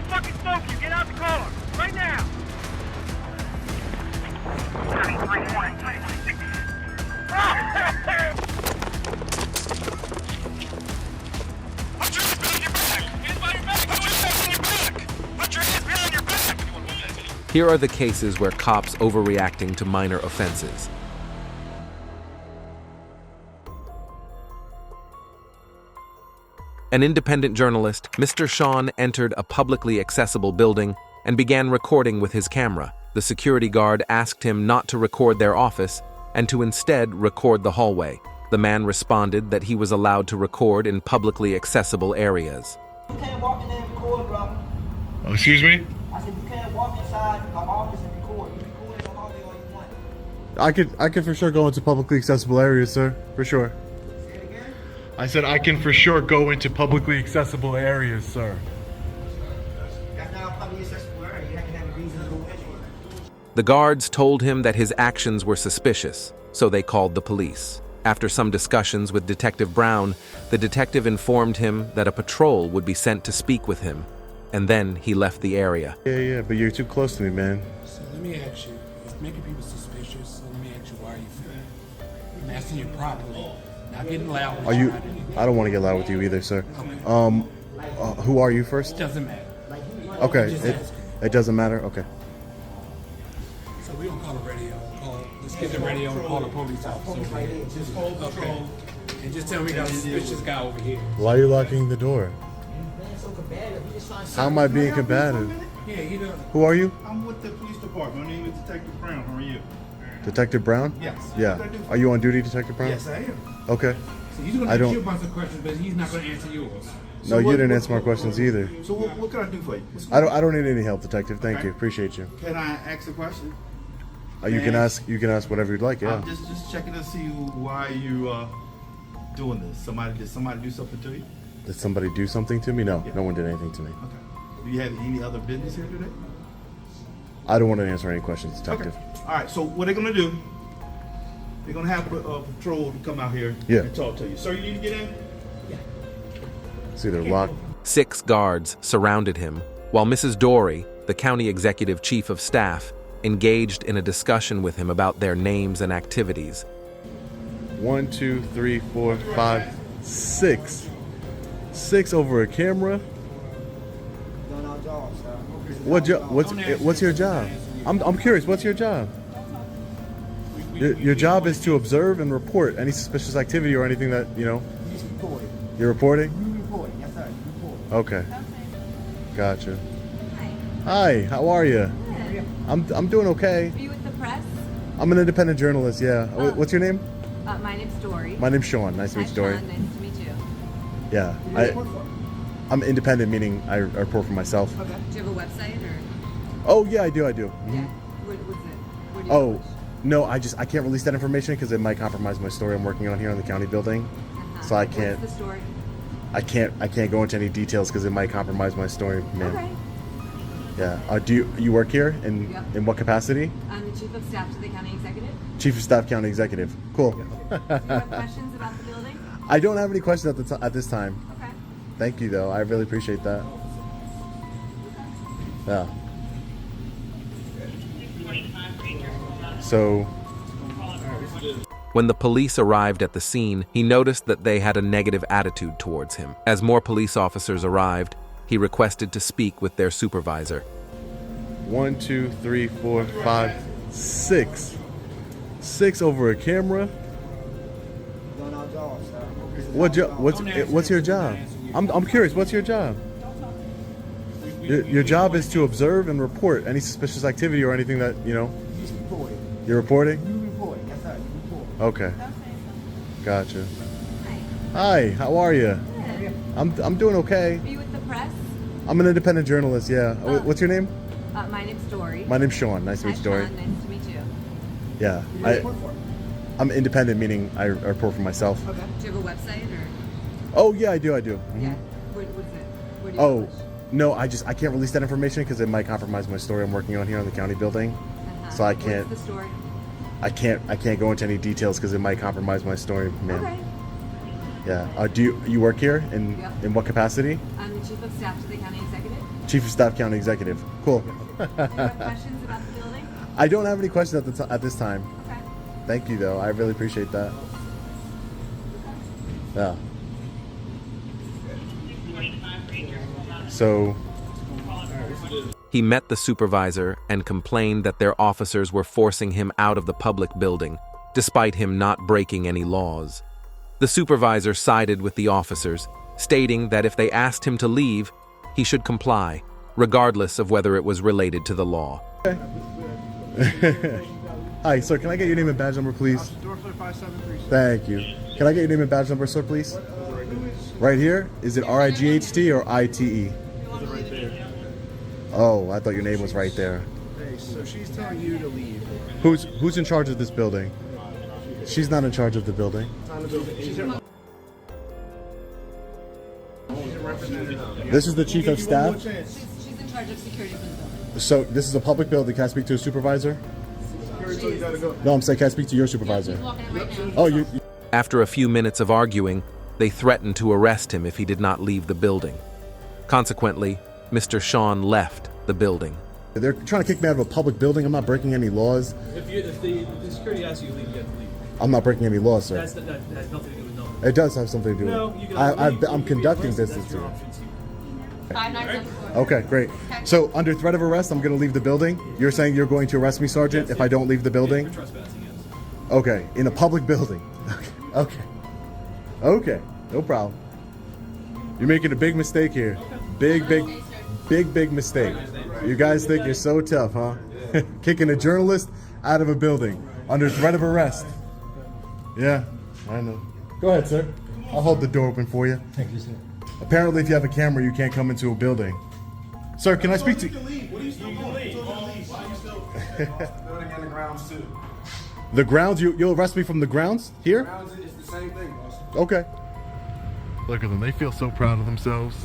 gonna fucking smoke you. Get out the car. Right now. 33-1. Put your hands behind your back. Hands behind your back. Put your hands behind your back. Put your hands behind your back. Here are the cases where cops overreacting to minor offenses. An independent journalist, Mr. Sean entered a publicly accessible building and began recording with his camera. The security guard asked him not to record their office and to instead record the hallway. The man responded that he was allowed to record in publicly accessible areas. You can't walk in there and record, brother. Oh, excuse me? I said you can't walk inside my office and record. You record in the hallway all you want. I could for sure go into publicly accessible areas, sir. For sure. Say it again? I said I can for sure go into publicly accessible areas, sir. That's not a publicly accessible area. You have to have a reason to go anywhere. The guards told him that his actions were suspicious, so they called the police. After some discussions with Detective Brown, the detective informed him that a patrol would be sent to speak with him, and then he left the area. Yeah, but you're too close to me, man. So let me ask you, it's making people suspicious, so let me ask you, why are you feeling? I'm asking you properly, not getting loud. Are you? I don't want to get loud with you either, sir. Okay. Who are you first? Doesn't matter. Okay, Just asking. it doesn't matter. Okay. So we don't call the radio. Let's get the radio and call the police officer over here. Just hold Okay. And just tell me that suspicious guy over here. Why are you locking the door? Man, so combative. He just trying to How am I being combative? Yeah, he does. Who are you? I'm with the police department. My name is Detective Brown. How are you? Detective Brown? Yes. Yeah. What can I do for Are you on duty, Detective Brown? Yes, I am. Okay. So he's going I to ask don't- you a bunch of questions, but he's not going to answer yours. No, you didn't answer my questions either. So what can I do for you? I don't need any help, Detective. Thank you. Appreciate you. Can I ask a question? You can ask whatever you'd like. Yeah. I'm just checking to see why you doing this. Did somebody do something to you? Did somebody do something to me? No, Yeah. no one did anything to me. Okay. Do you have any other business here today? I don't want to answer any questions, Detective. Okay. All right. So what they're gonna do? They're gonna have a patrol to come out here Yeah. and talk to you. Sir, you need to get in. It's either locked. 6 guards surrounded him, while Mrs. Dory, the county executive chief of staff, engaged in a discussion with him about their names and activities. 1, 2, 3, 4, 5, 6. 6 over a camera. doing our job, sir. What's your job? I'm curious. What's your job? Your job is to observe and report any suspicious activity or anything that He's recording. you're reporting. You recording. Yes, sir. You recording. Okay. Gotcha. Hi. How are you? Good. I'm doing okay. Are you with the press? I'm an independent journalist. Yeah. Oh. What's your name? My name's Dory. My name's Sean. Nice to meet you, Dory. Sean. Nice to meet you. Yeah. Who do you report for? I'm independent, meaning I report for myself. Okay. Do you have a website or? Oh yeah, I do. Mhm. Yeah. What's it? Where do you Oh, publish? no, I can't release that information because it might compromise my story I'm working on here in the county building. So I can't. What's the story? I can't go into any details because it might compromise my story, man. Okay. Yeah. Do you work here Yep. in what capacity? I'm the chief of staff to the county executive. Chief of Staff, County Executive. Cool. Do you have questions about the building? I don't have any questions at this time. Okay. Thank you though. I really appreciate that. Yeah. So When the police arrived at the scene, he noticed that they had a negative attitude towards him. As more police officers arrived, he requested to speak with their supervisor. 1, 2, 3, 4, 5, 6. 6 over a camera. Doing our job, sir. What's your job? I'm curious. What's your job? Your job is to observe and report any suspicious activity or anything that He's recording. you're reporting. You recording. Yes, sir. You recording. Okay. Gotcha. Hi. Hi. How are you? Good. I'm doing okay. Are you with the press? I'm an independent journalist. Yeah. Oh. What's your name? My name's Dory. My name's Sean. Nice to meet you, Dory. Sean. Nice to meet you. Yeah. Who do you report for? I'm independent, meaning I report for myself. Okay. Do you have a website or? Oh yeah, I do. Mhm. Yeah. What's it? Where do you Oh, publish? no, I can't release that information because it might compromise my story I'm working on here in the county building. So I can't. What's the story? I can't go into any details because it might compromise my story, man. Okay. Yeah. Do you work here Yep. in what capacity? I'm the Chief of Staff to the County Executive. Chief of Staff, County Executive. Cool. Do you have questions about the building? I don't have any questions at this time. Okay. Thank you, though. I really appreciate that. Yeah. So, He met the supervisor and complained that their officers were forcing him out of the public building, despite him not breaking any laws. The supervisor sided with the officers, stating that if they asked him to leave, he should comply, regardless of whether it was related to the law. hi, sir. Can I get your name and badge number, please? Thank you. Can I get your name and badge number, sir, please? Right here? Is it RIGHT or ITE? Oh, I thought your name was right there. Hey, so she's telling you to leave. Who's in charge of this building? She's not in charge of the building. She's a representative. This is the chief of staff. She's in charge of security for the building. So this is a public building. Can I speak to a supervisor? You gotta go. No, I'm saying can I speak to your supervisor? She's walking in right now. Oh, you. After a few minutes of arguing, they threatened to arrest him if he did not leave the building. Consequently, Mr. Sean left the building. They're trying to kick me out of a public building. I'm not breaking any laws. If the security asks you to leave, you have to leave. I'm not breaking any laws, sir. That has nothing to do with no. It does have something to do with No, it. you can leave. I'm You can be conducting arrested. business That's your here. options here. 5974. Okay, great. So under threat of arrest, I'm going to leave the building. You're saying you're going to arrest me, Sergeant, if I don't leave the building? For trespassing, yes. Okay, in a public building. Okay. Okay, no problem. You're making a big mistake here. Big mistake. You guys think you're so tough, huh? Kicking a journalist out of a building under threat of arrest. Yeah, I know. Go ahead, sir. I'll hold the door open for you. Thank you, sir. Apparently, if you have a camera, you can't come into a building. Sir, can I speak to... What are you still doing? Why are you still building on the grounds too? The grounds? You'll arrest me from the grounds? Here? Grounds is the same thing, boss. Okay. Look at them. They feel so proud of themselves.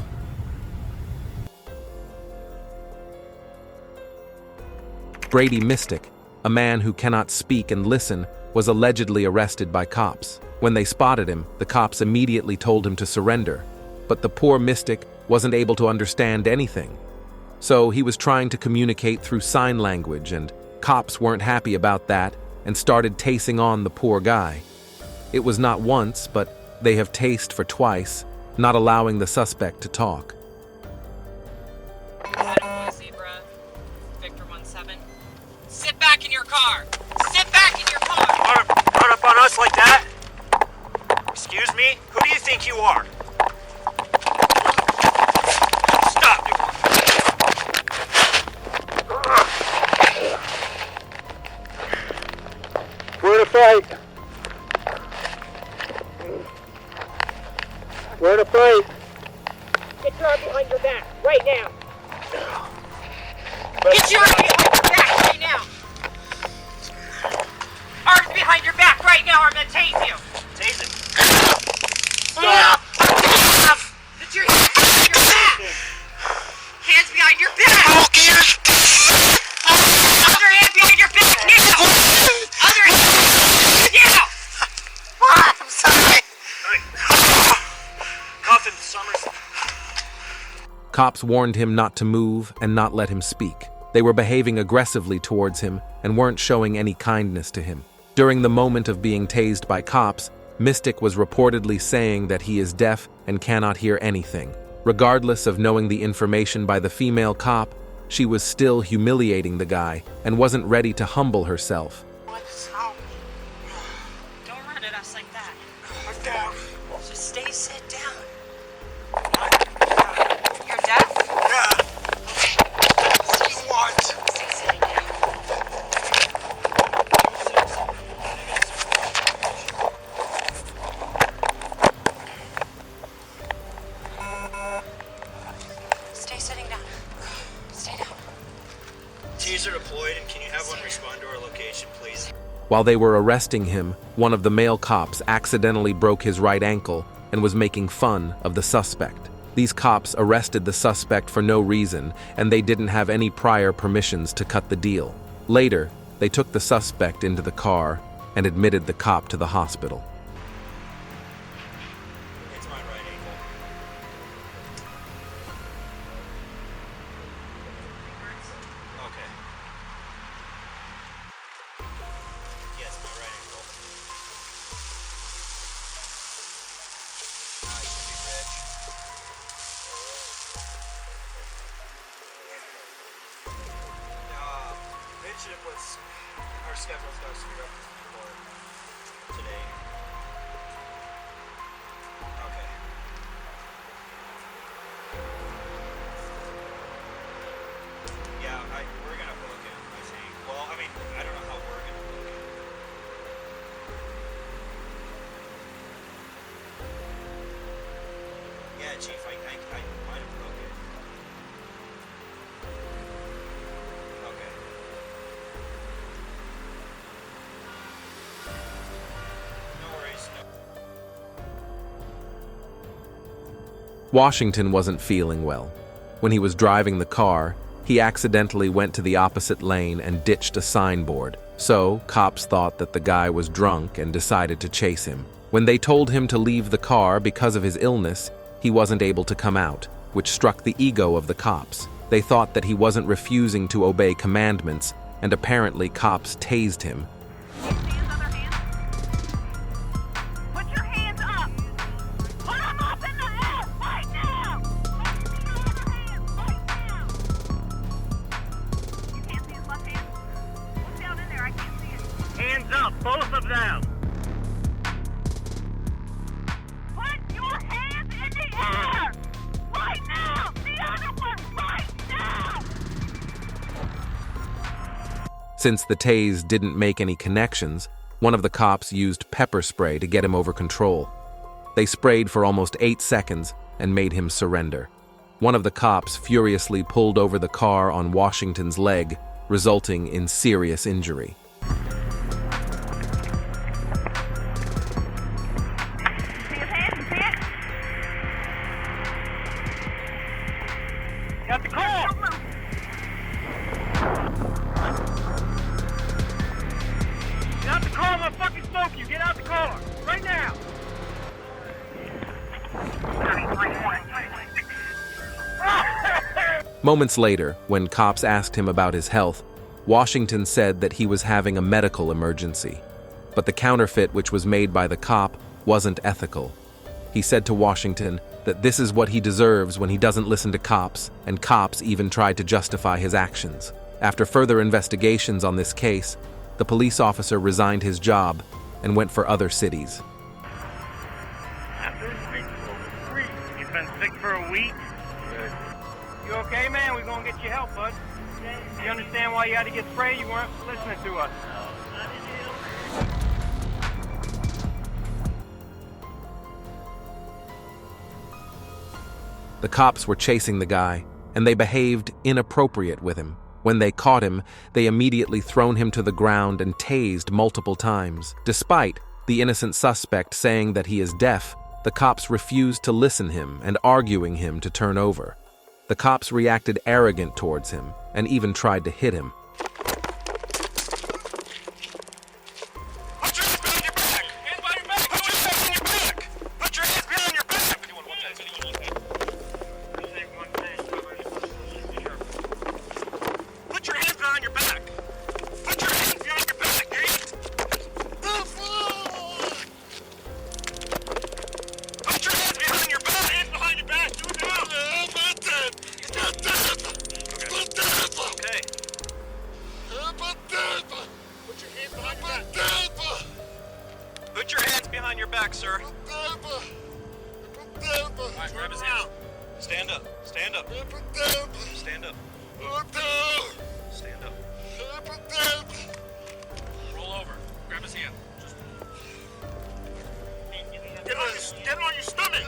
Brady Mystic, a man who cannot speak and listen, was allegedly arrested by cops. When they spotted him, the cops immediately told him to surrender, but the poor mystic wasn't able to understand anything. So he was trying to communicate through sign language, and cops weren't happy about that and started tasing on the poor guy. It was not once, but they have tased for twice, not allowing the suspect to talk. Zebra, Victor 17. Sit back in your car! Sit back in your car! Run up on us like that? Excuse me? Who do you think you are? Stop! We're to fight. We're to fight. Get your arm behind your back, right now! Get your arm behind your back, right now! Arms behind your back, right now, or I'm gonna tase you! Tase it. Get your hands behind your back! Hands behind your back! Other hand behind your back, now! Other hand, now! I'm sorry. Coffin, Summers. Cops warned him not to move and not let him speak. They were behaving aggressively towards him and weren't showing any kindness to him. During the moment of being tased by cops, Mystic was reportedly saying that he is deaf and cannot hear anything. Regardless of knowing the information by the female cop, she was still humiliating the guy and wasn't ready to humble herself. Don't run at us like that. I'm down. Just sit down. You're deaf? Yeah. What? Stay sitting down. Stay sitting down. Stay down. Teaser deployed, and can you have one respond to our location, please? While they were arresting him, one of the male cops accidentally broke his right ankle and was making fun of the suspect. These cops arrested the suspect for no reason, and they didn't have any prior permissions to cut the deal. Later, they took the suspect into the car and admitted the cop to the hospital. incident was our schedule's got screwed up for today. Okay. Yeah, we're gonna book it, I think. Well, I mean, I don't know how we're gonna book it. Yeah, Chief, I might have booked it. Okay. No worries. Washington wasn't feeling well. When he was driving the car, he accidentally went to the opposite lane and ditched a signboard. So, cops thought that the guy was drunk and decided to chase him. When they told him to leave the car because of his illness, he wasn't able to come out, which struck the ego of the cops. They thought that he wasn't refusing to obey commandments, and apparently cops tased him. Put your hands up! Put them up in the air right now! You can't see his left hand? What's down in there? I can't see it. Hands up, both of them! Put your hands in the air! Right now! The other one right now! Since the tase didn't make any connections, one of the cops used pepper spray to get him over control. They sprayed for almost 8 seconds and made him surrender. One of the cops furiously pulled over the car on Washington's leg, resulting in serious injury. See his hands? You see it? Got the call! Get out the car, I'm gonna fucking smoke you! Get out the car! Right now! Moments later, when cops asked him about his health, Washington said that he was having a medical emergency. But the counterfeit which was made by the cop wasn't ethical. He said to Washington that this is what he deserves when he doesn't listen to cops, and cops even tried to justify his actions. After further investigations on this case, the police officer resigned his job and went for other cities. You've been sick for a week? You okay, man? We're gonna get you help, bud. You understand why you had to get sprayed? You weren't listening to us. The cops were chasing the guy, and they behaved inappropriate with him. When they caught him, they immediately thrown him to the ground and tased multiple times. Despite the innocent suspect saying that he is deaf, the cops refused to listen him and arguing him to turn over. The cops reacted arrogant towards him and even tried to hit him. Put your hands behind your back! Hands behind your back! Put your hands behind your back! Put your hands behind your back! Put your hands behind your back! Put your hands behind your back, idiot! Put your hands behind your back! Hands behind your back! Do it now! I'm not dead! He's not dead! Okay. I'm not dead! Put your hands behind your back! Put your hands behind your back, sir. Alright, grab his hand. Stand up. Stand up. Stand up. Stand up. Roll over. Grab his hand. Just... Get on your stomach!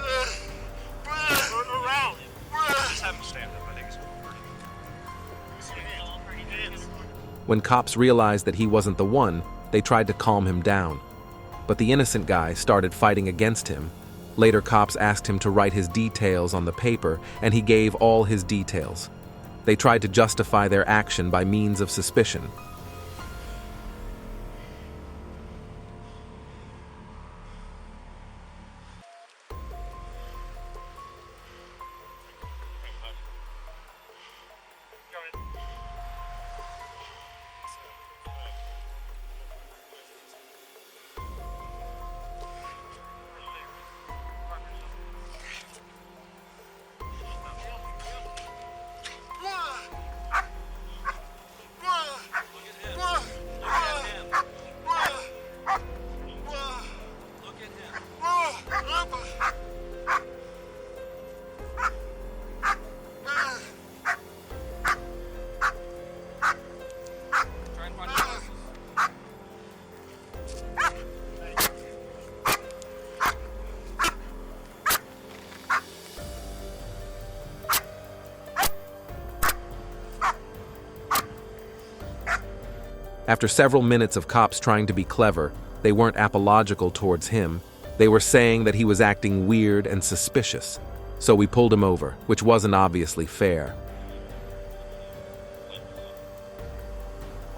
Turn around. Just have him stand up. I think he's pretty. When cops realized that he wasn't the one, they tried to calm him down. But the innocent guy started fighting against him. Later, cops asked him to write his details on the paper, and he gave all his details. They tried to justify their action by means of suspicion. After several minutes of cops trying to be clever, they weren't apological towards him. They were saying that he was acting weird and suspicious. So we pulled him over, which wasn't obviously fair.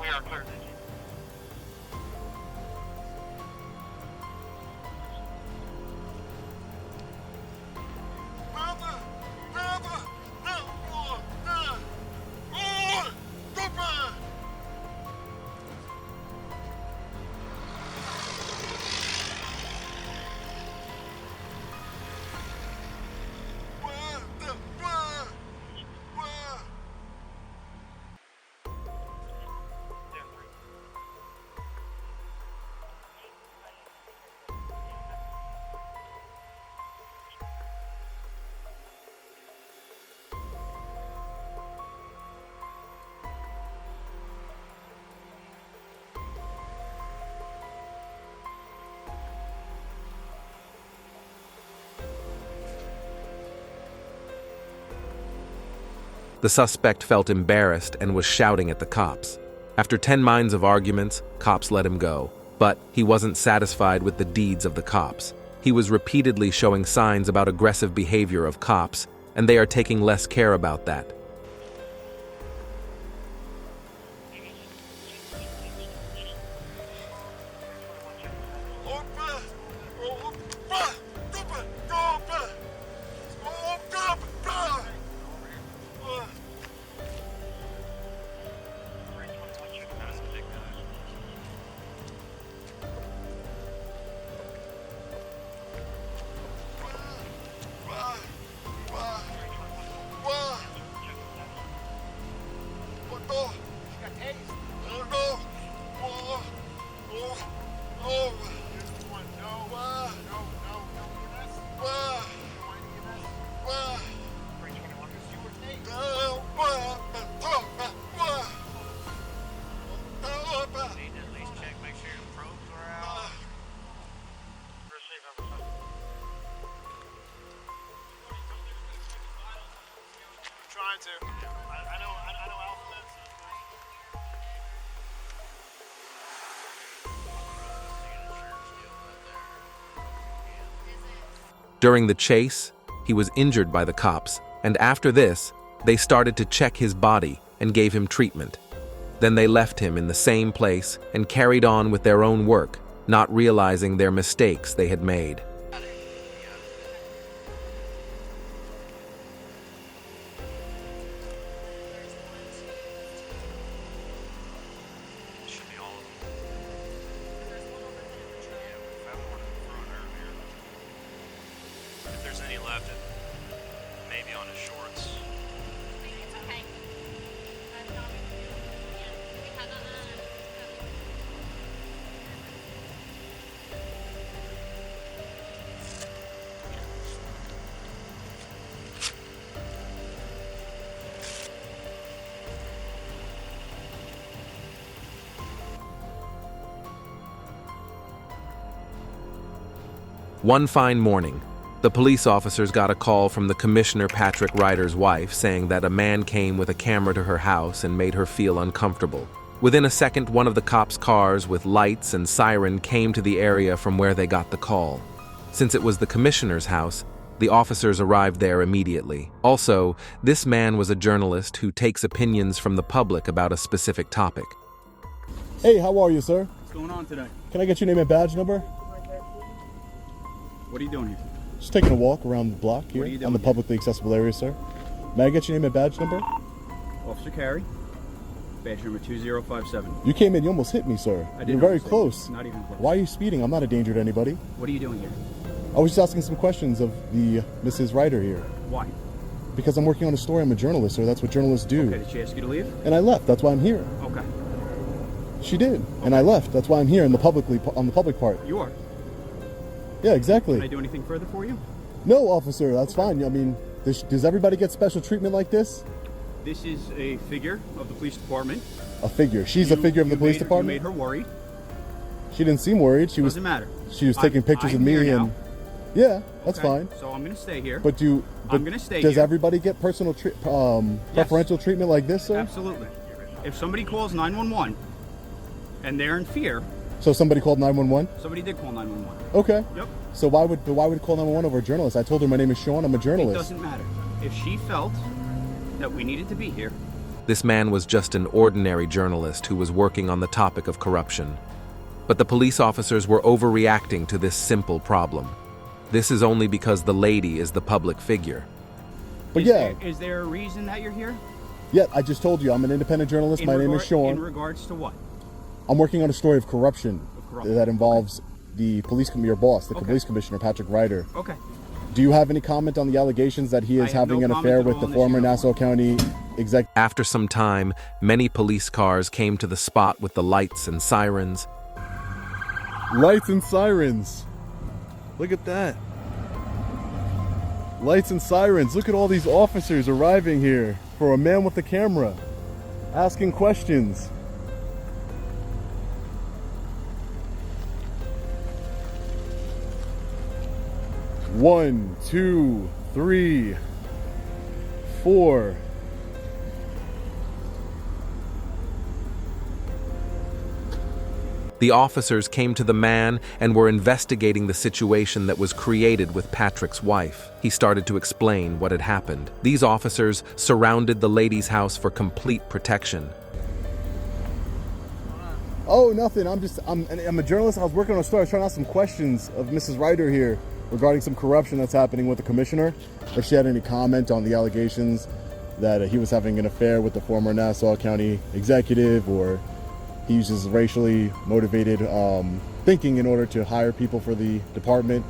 We are clear. The suspect felt embarrassed and was shouting at the cops. After 10 minutes of arguments, cops let him go. But he wasn't satisfied with the deeds of the cops. He was repeatedly showing signs about aggressive behavior of cops, and they are taking less care about that. Trying to. I know alphabets. During the chase, he was injured by the cops, and after this, they started to check his body and gave him treatment. Then they left him in the same place and carried on with their own work, not realizing their mistakes they had made. If there's any left, maybe on his shorts. It's okay. That's not what we do. Yeah. We had One fine morning, the police officers got a call from the Commissioner Patrick Ryder's wife saying that a man came with a camera to her house and made her feel uncomfortable. Within a second, one of the cops' cars with lights and siren came to the area from where they got the call. Since it was the commissioner's house, the officers arrived there immediately. Also, this man was a journalist who takes opinions from the public about a specific topic. Hey, how are you, sir? What's going on today? Can I get your name and badge number? What are you doing here? Just taking a walk around the block What are you here doing on the here? publicly accessible area, sir. May I get your name and badge number? Officer Carey, badge number 2057. You came in, you almost hit me, sir. I didn't You're very almost hit you. close. Not even close. Why are you speeding? I'm not a danger to anybody. What are you doing here? I was just asking some questions of the Mrs. Ryder here. Why? Because I'm working on a story. I'm a journalist, sir. That's what journalists do. Okay, did she ask you to leave? And I left. That's why I'm here. Okay. She did. And I left. That's why I'm here on the public part. You are. Yeah, exactly. Can I do anything further for you? No, officer. That's fine. I mean, does everybody get special treatment like this? This is a figure of the police department. A figure. She's a figure of the police department? You made her worried. She didn't seem worried. She Doesn't matter. She was taking pictures I'm of me here and now. yeah, that's Okay, fine. So I'm going to stay here. But I'm going to stay does here. everybody get personal preferential treatment like this, sir? Absolutely. If somebody calls 911, and they're in fear. So somebody called 911? Somebody did call 911. Okay. Yep. So why would call 911 over a journalist? I told her my name is Sean. I'm a It journalist. doesn't matter. If she felt that we needed to be here, This man was just an ordinary journalist who was working on the topic of corruption. But the police officers were overreacting to this simple problem. This is only because the lady is the public figure. But is there a reason that you're here? Yeah, I just told you I'm an independent journalist. My name is Sean. In regards to what? I'm working on a story of corruption, that involves the your boss, the police commissioner, Patrick Ryder. Okay. Do you have any comment on the allegations that he is having an affair with the former Nassau County executive? After some time, many police cars came to the spot with the lights and sirens. Lights and sirens. Look at that. Lights and sirens. Look at all these officers arriving here for a man with a camera, asking questions. One, two, three, four. The officers came to the man and were investigating the situation that was created with Patrick's wife. He started to explain what had happened. These officers surrounded the lady's house for complete protection. Oh, nothing. I'm a journalist. I was working on a story. I was trying to ask some questions of Mrs. Ryder here regarding some corruption that's happening with the commissioner. If she had any comment on the allegations that he was having an affair with the former Nassau County executive, or he uses racially motivated thinking in order to hire people for the department.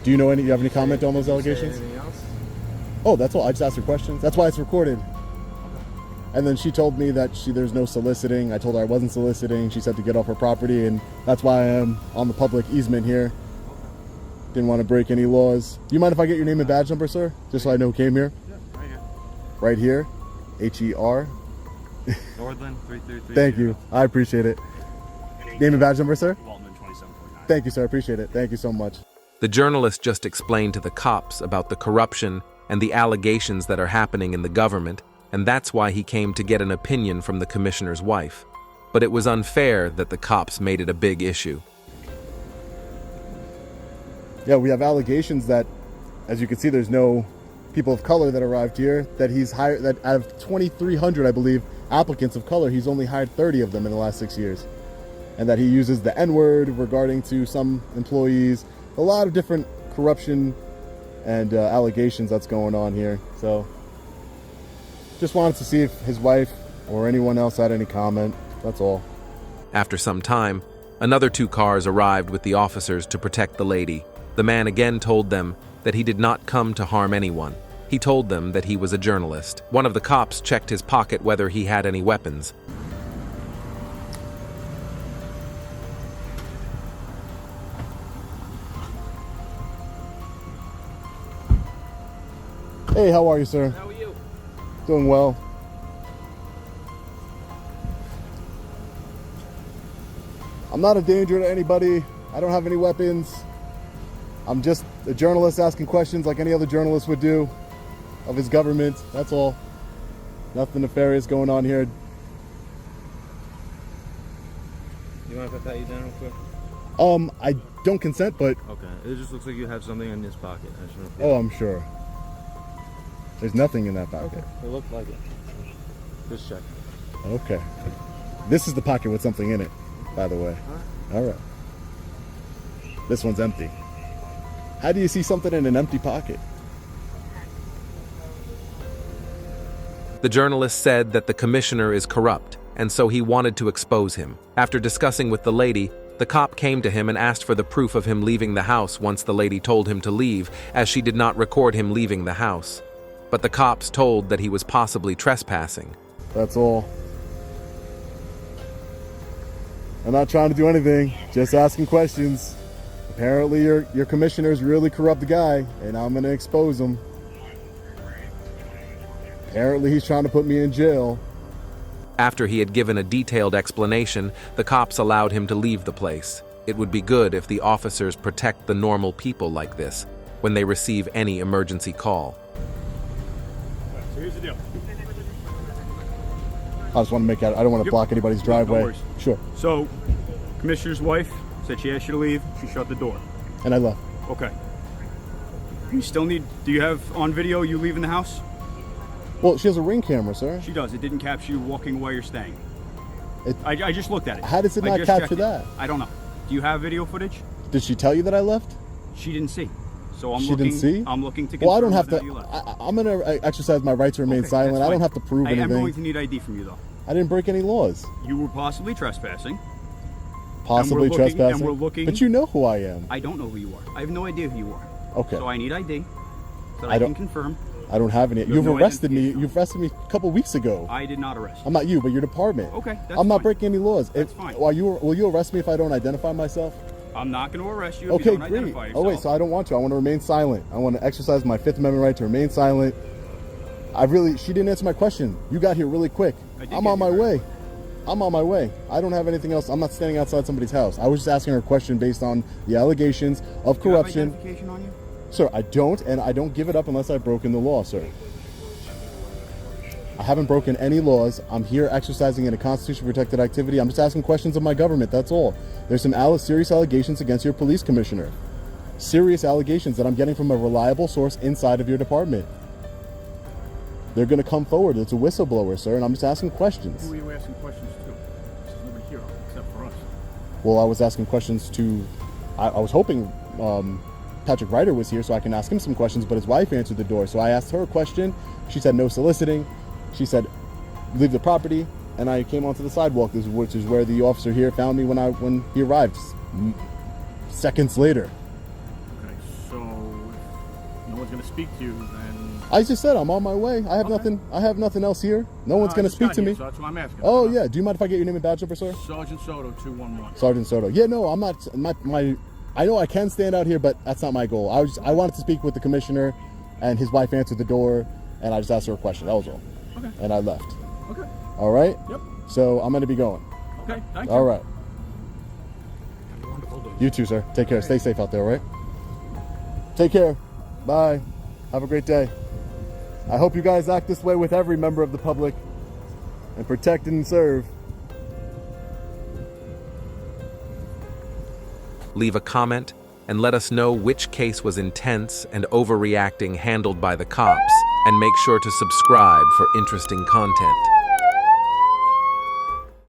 Do you have any comment on those allegations? Anything else? Oh, that's all. I just asked her questions. That's why it's recorded. And then she told me that there's no soliciting. I told her I wasn't soliciting. She said to get off her property, and that's why I am on the public easement here. Didn't want to break any laws. Do you mind if I get your name and badge number, sir? Just so I know who came here. Yeah, right here. Right here. H-E-R. Northland 3330. Thank you. I appreciate it. Name and badge number, sir? Waltman 2749. Thank you, sir. I appreciate it. Thank you so much. The journalist just explained to the cops about the corruption and the allegations that are happening in the government, and that's why he came to get an opinion from the commissioner's wife. But it was unfair that the cops made it a big issue. Yeah, we have allegations that, as you can see, there's no people of color that arrived here, that he's hired, that out of 2,300, I believe, applicants of color, he's only hired 30 of them in the last 6 years. And that he uses the N-word regarding to some employees. A lot of different corruption and allegations that's going on here. So, just wanted to see if his wife or anyone else had any comment. That's all. After some time, another 2 cars arrived with the officers to protect the lady. The man again told them that he did not come to harm anyone. He told them that he was a journalist. One of the cops checked his pocket whether he had any weapons. Hey, how are you, sir? How are you? Doing well. I'm not a danger to anybody. I don't have any weapons. I'm just a journalist asking questions like any other journalist would do of his government. That's all. Nothing nefarious going on here. You mind if I pat you down real quick? I don't consent, but... Okay. It just looks like you have something in this pocket. I just want to... Oh, I'm sure. There's nothing in that pocket. It looked like it. Just check. Okay. This is the pocket with something in it, by the way. All right. This one's empty. How do you see something in an empty pocket? The journalist said that the commissioner is corrupt, and so he wanted to expose him. After discussing with the lady, the cop came to him and asked for the proof of him leaving the house once the lady told him to leave, as she did not record him leaving the house. But the cops told that he was possibly trespassing. That's all. I'm not trying to do anything, just asking questions. Apparently your commissioner's a really corrupt guy, and I'm gonna expose him. Apparently he's trying to put me in jail. After he had given a detailed explanation, the cops allowed him to leave the place. It would be good if the officers protect the normal people like this when they receive any emergency call. So here's the deal. I just want to make out. I don't want to block anybody's driveway. worries. Sure. So, Commissioner's wife said she asked you to leave. She shut the door. And I left. Okay. You still need. Do you have on video you leaving the house? Well, she has a Ring camera, sir. She does. It didn't capture you walking while you're staying. I just looked at it. How does it I not just capture checked it. that? I don't know. Do you have video footage? Did she tell you that I left? She didn't see. So I'm She looking. didn't see? I'm looking to confirm Well, I don't have whether to. you left. I'm going to exercise my right to remain Okay, silent. that's I don't fine. have to prove I am anything. going to need ID from you, though. I didn't break any laws. You were possibly trespassing. Possibly trespassing. And we're looking. But you know who I am. I don't know who you are. I have no idea who you are. Okay. So I need ID so that I I don't- can confirm. I don't have any. You have You've no arrested me. identification. You've arrested me a couple weeks ago. I did not arrest you. I'm not you, but your department. Okay, that's I'm not fine. breaking any laws. That's fine. Will you arrest me if I don't identify myself? I'm not going to arrest you if Okay, you don't great. identify yourself. Oh wait, so I don't want to. I want to remain silent. I want to exercise my Fifth Amendment right to remain silent. She didn't answer my question. You got here really quick. I did I'm get on my here very way. I'm on my way. I don't have anything else. I'm not standing outside somebody's house. I was just asking her a question based on the allegations of Do you have corruption. identification on you? Sir, I don't, and I don't give it up unless I've broken the law, sir. I haven't broken any laws. I'm here exercising in a constitution-protected activity. I'm just asking questions of my government, that's all. There's some serious allegations against your police commissioner. Serious allegations that I'm getting from a reliable source inside of your department. They're going to come forward. It's a whistleblower, sir, and I'm just asking questions. Who are you asking questions to? There's nobody here except for us. Well, I was asking questions to... I was hoping Patrick Ryder was here so I can ask him some questions, but his wife answered the door. So I asked her a question. She said no soliciting. She said, leave the property, and I came onto the sidewalk, which is where the officer here found me when he arrived, seconds later. Okay, so if no one's going to speak to you, then... I just said I'm on my way. I have nothing. I have nothing else here. No one's I going to just speak got to here, me. So that's what I'm asking. Oh yeah. Do you mind if I get your name and badge number, sir? Sergeant Soto, 211. Sergeant Soto. Yeah, no, I'm not. I know I can stand out here, but that's not my goal. I wanted to speak with the commissioner, and his wife answered the door, and I just asked her a question. That was all. Okay. And I left. Okay. All right. Yep. So I'm going to be going. Okay, thank you. All right. Have a wonderful day. You too, sir. Take care. Stay safe out there, all right? Take care. Bye. Have a great day. I hope you guys act this way with every member of the public and protect and serve. Leave a comment and let us know which case was intense and overreacting handled by the cops, and make sure to subscribe for interesting content.